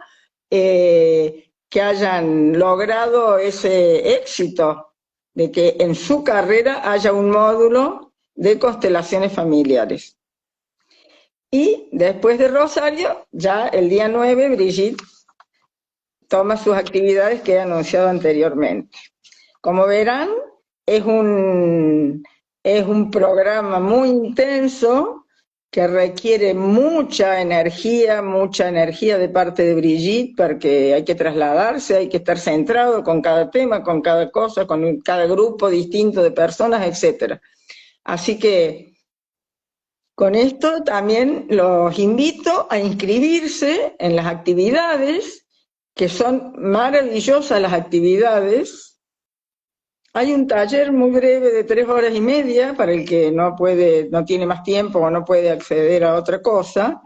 que hayan logrado ese éxito de que en su carrera haya un módulo de constelaciones familiares. Y después de Rosario, ya el día 9, Brigitte toma sus actividades que he anunciado anteriormente. Como verán, es un programa muy intenso que requiere mucha energía de parte de Brigitte, porque hay que trasladarse, hay que estar centrado con cada tema, con cada cosa, con cada grupo distinto de personas, etc. Así que con esto también los invito a inscribirse en las actividades, que son maravillosas las actividades. Hay un taller muy breve de 3 horas y media para el que no tiene más tiempo o no puede acceder a otra cosa,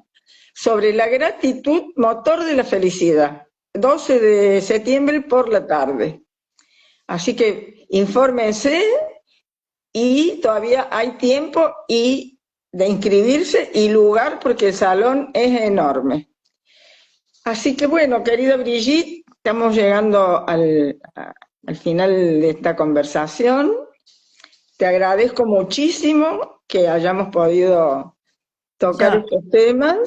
sobre la gratitud, motor de la felicidad, 12 de septiembre por la tarde. Así que infórmense y todavía hay tiempo de inscribirse y lugar porque el salón es enorme. Así que bueno, querida Brigitte, estamos llegando al final de esta conversación. Te agradezco muchísimo que hayamos podido tocar Ya, estos temas.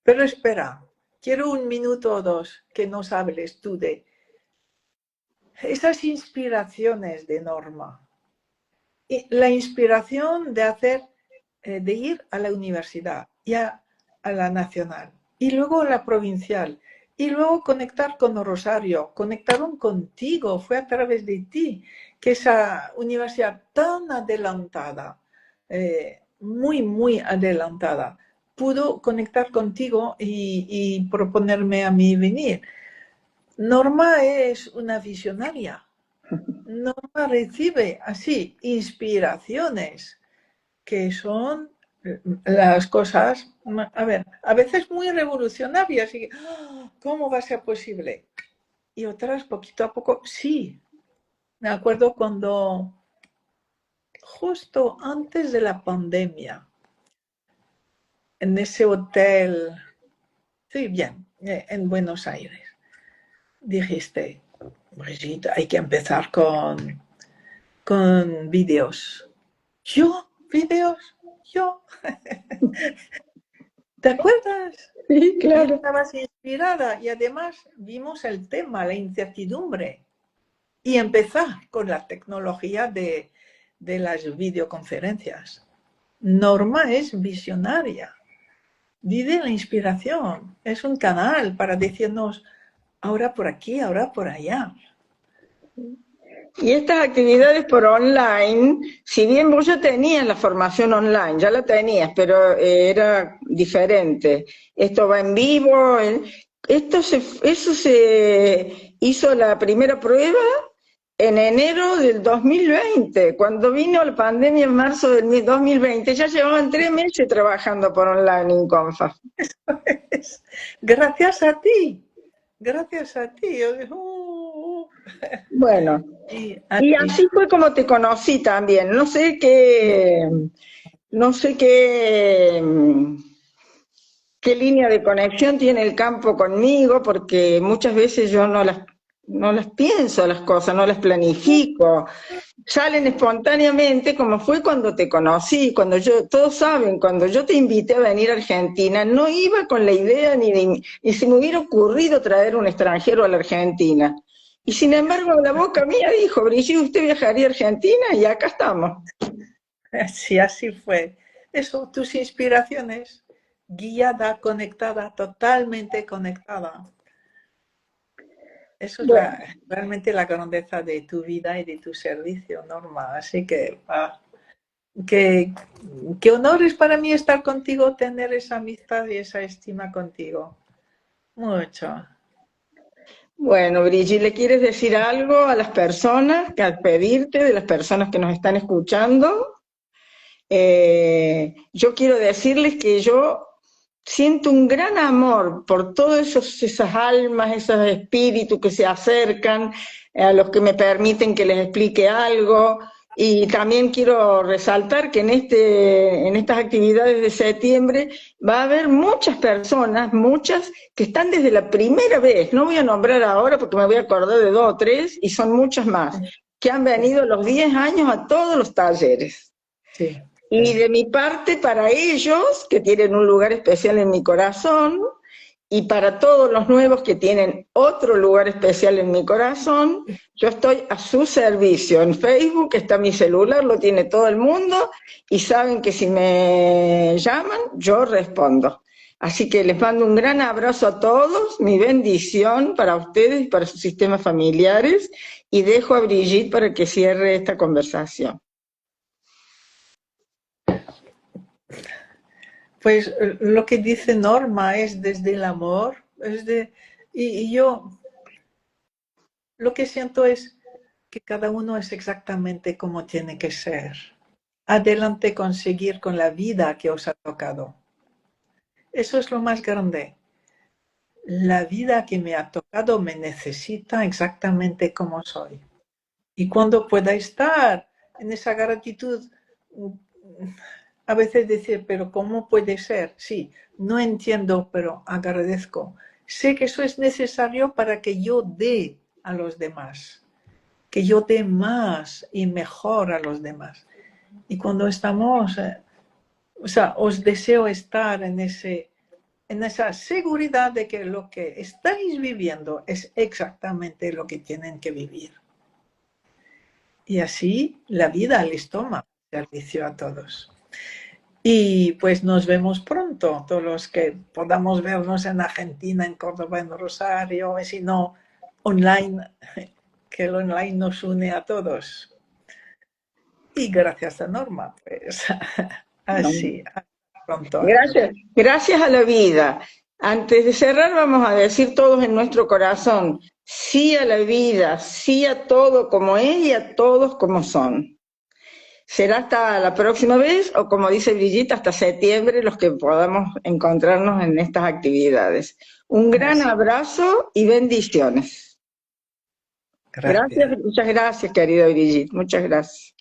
pero espera, quiero 1 minuto o 2 que nos hables tú de esas inspiraciones de Norma. Y la inspiración de ir a la universidad y a la nacional y luego a la provincial y luego conectar con Rosario, conectaron contigo, fue a través de ti que esa universidad tan adelantada, muy, muy adelantada, pudo conectar contigo y proponerme a mí venir. Norma es una visionaria. Norma recibe así inspiraciones que son las cosas, a ver, a veces muy revolucionarias y ¿cómo va a ser posible? Y otras poquito a poco, sí. Me acuerdo cuando justo antes de la pandemia, en ese hotel, sí, bien, en Buenos Aires, dijiste, Brigitte, hay que empezar con vídeos. ¿Yo? ¿Vídeos? ¿Yo? ¿Te acuerdas? Sí, Y claro. estabas inspirada y además vimos el tema, la incertidumbre y empezar con la tecnología de las videoconferencias. Norma es visionaria, vive la inspiración, es un canal para decirnos ahora por aquí, ahora por allá. Y estas actividades por online, si bien vos ya tenías la formación online, ya la tenías, pero era diferente. Esto va en vivo. Eso se hizo la primera prueba en enero del 2020, cuando vino la pandemia en marzo del 2020. Ya llevaban 3 meses trabajando por online en Confa. Gracias a ti, gracias a ti. Bueno, Y y así, así fue como te conocí también. No sé qué línea de conexión tiene el campo conmigo, porque muchas veces yo no las no las pienso las cosas, no las planifico. Salen espontáneamente, como fue cuando te conocí, cuando yo, todos saben, cuando yo te invité a venir a Argentina, no iba con la idea ni se me hubiera ocurrido traer un extranjero a la Argentina. Y sin embargo, la boca mía dijo, Brigitte, usted viajaría a Argentina y acá estamos. Sí, así fue. Eso, tus inspiraciones, guiada, conectada, totalmente conectada. Eso es Bueno, realmente la grandeza de tu vida y de tu servicio, Norma. Así que, qué honor es para mí estar contigo, tener esa amistad y esa estima contigo. Mucho. bueno, Brigitte, ¿le quieres decir algo a las personas, que al pedirte de las personas que nos están escuchando? Yo quiero decirles que yo siento un gran amor por todas esas almas, esos espíritus que se acercan, a los que me permiten que les explique algo. Y también quiero resaltar que en estas actividades de septiembre va a haber muchas personas, muchas que están desde la primera vez, no voy a nombrar ahora porque me voy a acordar de dos o tres, y son muchas más, que han venido a los 10 años a todos los talleres. Sí, Y sí. de mi parte, para ellos, que tienen un lugar especial en mi corazón, y para todos los nuevos que tienen otro lugar especial en mi corazón, yo estoy a su servicio. En Facebook está mi celular, lo tiene todo el mundo, y saben que si me llaman, yo respondo. Así que les mando un gran abrazo a todos, mi bendición para ustedes y para sus sistemas familiares, y dejo a Brigitte para que cierre esta conversación. Pues lo que dice Norma es desde el amor, y yo lo que siento es que cada uno es exactamente como tiene que ser. Adelante conseguir con la vida que os ha tocado. Eso es lo más grande. La vida que me ha tocado me necesita exactamente como soy. Y cuando pueda estar en esa gratitud, a veces decir, pero ¿cómo puede ser? Sí, no entiendo, pero agradezco. Sé que eso es necesario para que yo dé a los demás, que yo dé más y mejor a los demás. Y cuando estamos, o sea, os deseo estar en esa seguridad de que lo que estáis viviendo es exactamente lo que tienen que vivir. Y así la vida les toma servicio a todos. Y pues nos vemos pronto, todos los que podamos vernos en Argentina, en Córdoba, en Rosario, y si no, online, que el online nos une a todos. Y gracias a Norma, pues así, hasta pronto. Gracias, gracias a la vida. Antes de cerrar, vamos a decir todos en nuestro corazón, sí a la vida, sí a todo como es y a todos como son. Será hasta la próxima vez, o como dice Brigitte, hasta septiembre, los que podamos encontrarnos en estas actividades. Un gran Así, abrazo y bendiciones. gracias. Gracias, muchas gracias, querida Brigitte, muchas gracias.